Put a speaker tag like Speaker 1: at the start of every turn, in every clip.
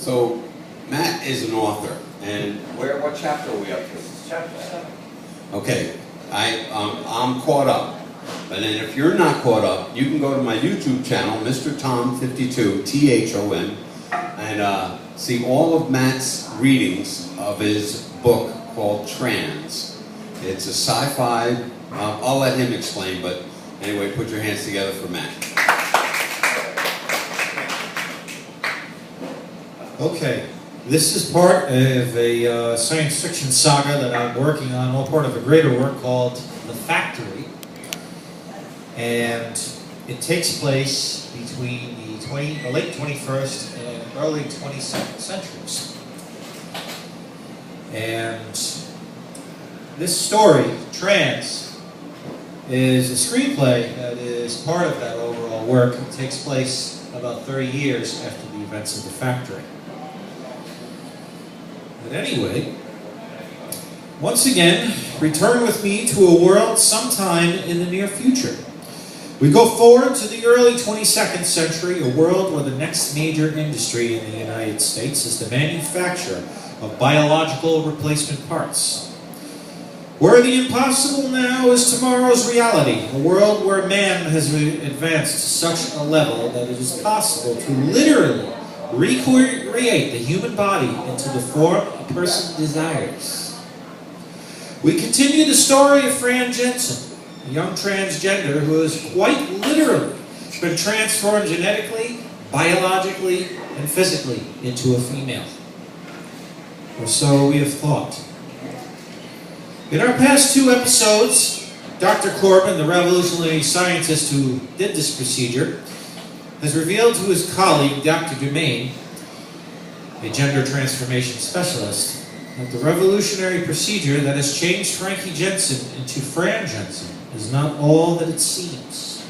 Speaker 1: So, Matt is an author, and
Speaker 2: What chapter are we up to? This is chapter 7.
Speaker 1: okay, I'm caught up. But then if you're not caught up, you can go to my YouTube channel, Mr. Tom52, T-H-O-M, and see all of Matt's readings of his book called Trans. It's a sci-fi, I'll let him explain, but anyway, put your hands together for Matt.
Speaker 3: Okay, this is part of a science fiction saga that I'm working on, all part of a greater work called The Factory. And it takes place between the late 21st and early 22nd centuries. And this story, Trans, is a screenplay that is part of that overall work. It takes place about 30 years after the events of The Factory. But anyway, once again, return with me to a world sometime in the near future. We go forward to the early 22nd century, a world where the next major industry in the United States is the manufacture of biological replacement parts. Where the impossible now is tomorrow's reality, a world where man has advanced to such a level that it is possible to literally recreate the human body into the form a person desires. We continue the story of Fran Jensen, a young transgender who has quite literally been transformed genetically, biologically, and physically into a female. Or so we have thought. In our past 2 episodes, Dr. Corbin, the revolutionary scientist who did this procedure, has revealed to his colleague, Dr. Dumaine, a gender transformation specialist, that the revolutionary procedure that has changed Frankie Jensen into Fran Jensen is not all that it seems.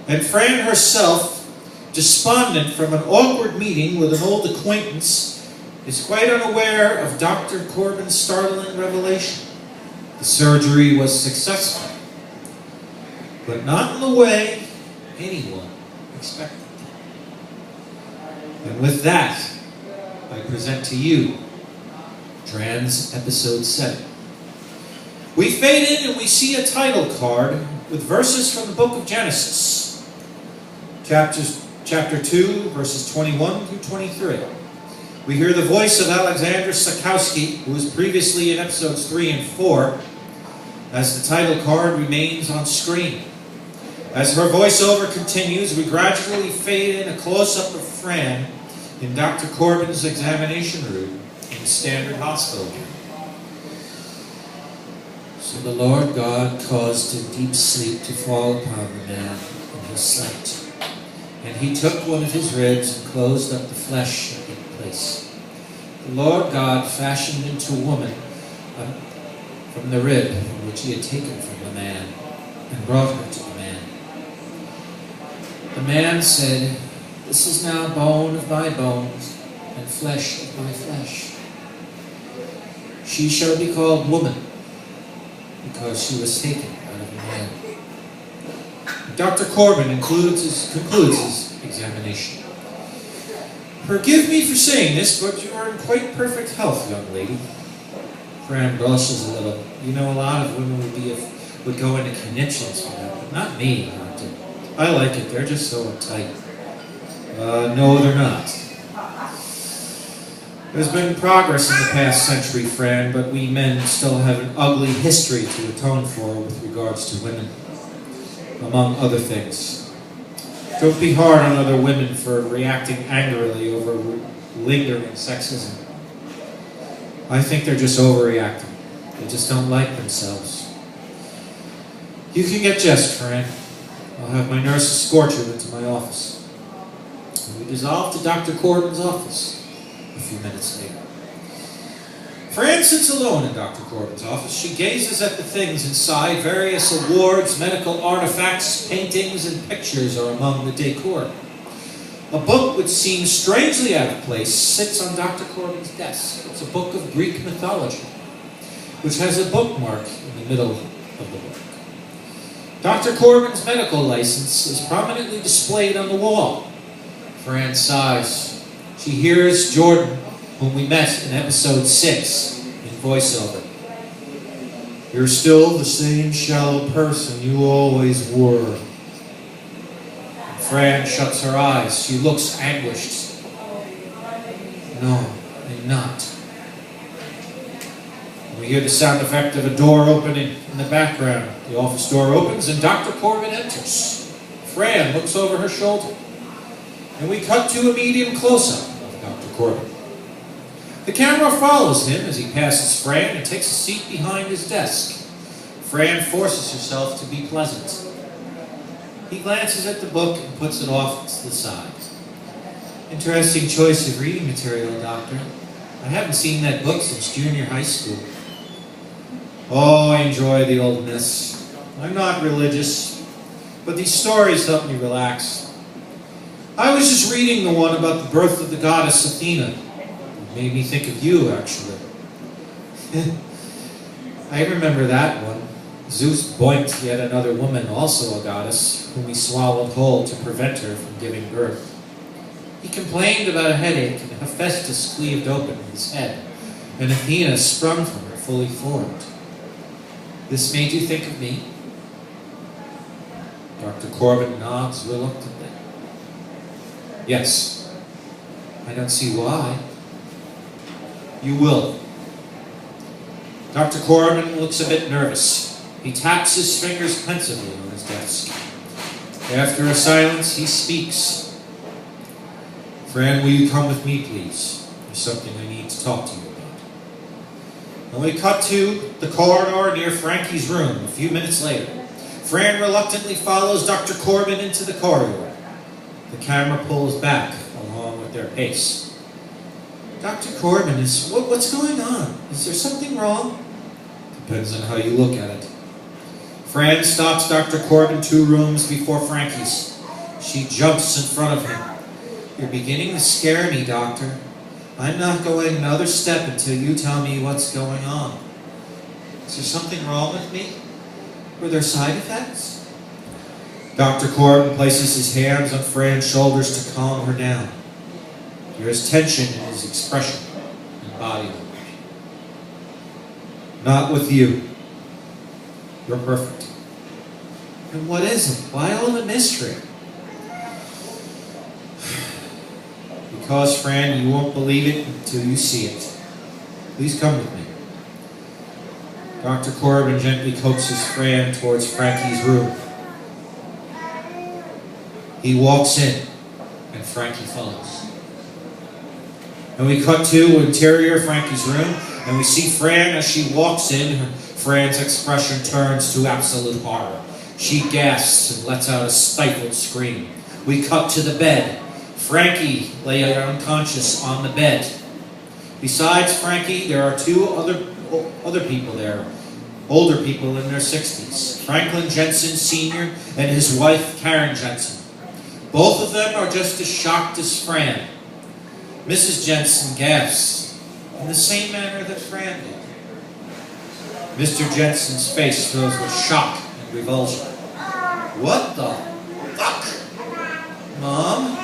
Speaker 3: And Fran herself, despondent from an awkward meeting with an old acquaintance, is quite unaware of Dr. Corbin's startling revelation. The surgery was successful, but not in the way anyone expected. And with that, I present to you Trans Episode 7. We fade in and we see a title card with verses from the book of Genesis, chapter 2, verses 21 through 23. We hear the voice of Alexandra Sakowski, who was previously in episodes 3 and 4, as the title card remains on screen. As her voiceover continues, we gradually fade in a close-up of Fran in Dr. Corbin's examination room in the Standard Hospital. So the Lord God caused a deep sleep to fall upon the man, and he slept. And he took one of his ribs and closed up the flesh in place. The Lord God fashioned into woman from the rib which he had taken from the man, and brought her to the man. The man said, "This is now bone of my bones, and flesh of my flesh. She shall be called woman, because she was taken out of man." Dr. Corbin concludes his examination. "Forgive me for saying this, but you are in quite perfect health, young lady." Fran blushes a little. You know, a lot of women would go into conniptions for that, but not me, Doctor. I like it. They're just so uptight. No, they're not. There's been progress in the past century, Fran, but we men still have an ugly history to atone for with regards to women, among other things. Don't be hard on other women for reacting angrily over lingering sexism. I think they're just overreacting. They just don't like themselves. You can get dressed, Fran. I'll have my nurse escort you into my office. And we dissolve to Dr. Corbin's office a few minutes later. Fran sits alone in Dr. Corbin's office. She gazes at the things inside. Various awards, medical artifacts, paintings, and pictures are among the decor. A book which seems strangely out of place sits on Dr. Corbin's desk. It's a book of Greek mythology, which has a bookmark in the middle of the book. Dr. Corbin's medical license is prominently displayed on the wall. Fran sighs. She hears Jordan, whom we met in episode 6, in voiceover. "You're still the same shallow person you always were." Fran shuts her eyes. She looks anguished. "No, I'm not." We hear the sound effect of a door opening in the background. The office door opens and Dr. Corbin enters. Fran looks over her shoulder. And we cut to a medium close-up of Dr. Corbin. The camera follows him as he passes Fran and takes a seat behind his desk. Fran forces herself to be pleasant. He glances at the book and puts it off to the side. "Interesting choice of reading material, Doctor. I haven't seen that book since junior high school." "Oh, I enjoy the oldness. I'm not religious, but these stories help me relax. I was just reading the one about the birth of the goddess Athena. It made me think of you, actually." "I remember that one. Zeus boinked yet another woman, also a goddess, whom he swallowed whole to prevent her from giving birth. He complained about a headache, and Hephaestus cleaved open his head, and Athena sprung from her fully formed. This made you think of me?" Dr. Corbin nods reluctantly. "Yes. I don't see why." "You will." Dr. Corbin looks a bit nervous. He taps his fingers pensively on his desk. After a silence, he speaks. "Fran, will you come with me, please? There's something I need to talk to you about." And we cut to the corridor near Frankie's room a few minutes later. Fran reluctantly follows Dr. Corbin into the corridor. The camera pulls back along with their pace. "Dr. Corbin, what's going on? Is there something wrong?" "Depends on how you look at it." Fran stops Dr. Corbin 2 rooms before Frankie's. She jumps in front of him. "You're beginning to scare me, Doctor. I'm not going another step until you tell me what's going on. Is there something wrong with me? Were there side effects?" Dr. Corbin places his hands on Fran's shoulders to calm her down. There is tension in his expression and body language. "Not with you. You're perfect." "And what is it? Why all the mystery?" "Because, Fran, you won't believe it until you see it. Please come with me." Dr. Corbin gently coaxes Fran towards Frankie's room. He walks in, and Frankie follows. And we cut to interior Frankie's room, and we see Fran as she walks in. Fran's expression turns to absolute horror. She gasps and lets out a stifled scream. We cut to the bed. Frankie lay unconscious on the bed. Besides Frankie, there are 2 other people there, older people in their 60s. Franklin Jensen Sr. and his wife Karen Jensen. Both of them are just as shocked as Fran. Mrs. Jensen gasps in the same manner that Fran did. Mr. Jensen's face fills with shock and revulsion. "What the fuck? Mom?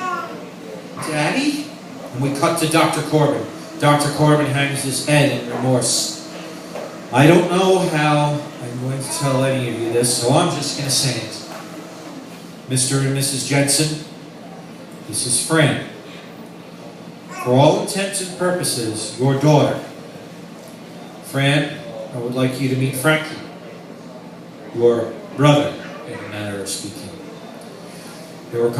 Speaker 3: Daddy?" And we cut to Dr. Corbin. Dr. Corbin hangs his head in remorse. "I don't know how I'm going to tell any of you this, so I'm just going to say it. Mr. and Mrs. Jensen, this is Fran. For all intents and purposes, your daughter. Fran, I would like you to meet Frankie, your brother, in a manner of speaking. There were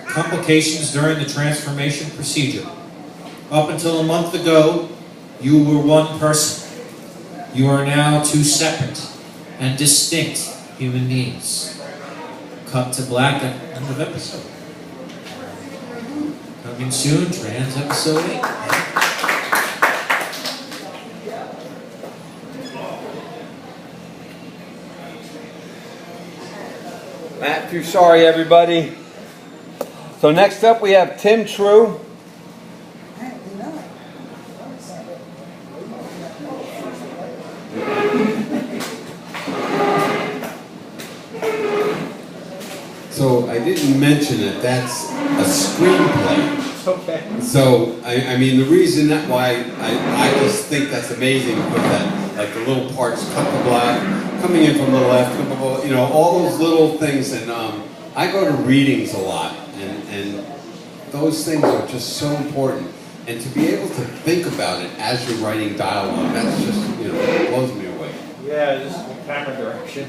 Speaker 3: complications during the transformation procedure. Up until a month ago, you were one person. You are now 2 separate and distinct human beings." Cut to black at the end of episode. Coming soon, Trans episode 8.
Speaker 2: Matt Fusari, everybody. So next up we have Tim True.
Speaker 1: So I didn't mention that that's a screenplay
Speaker 2: Okay.
Speaker 1: So, I mean, the reason that why I just think that's amazing, because that, like the little parts, cut the black, coming in from the left, you know, all those little things, and I go to readings a lot, and those things are just so important. And to be able to think about it as you're writing dialogue, that's just, you know, it blows me away.
Speaker 2: Yeah, just camera direction.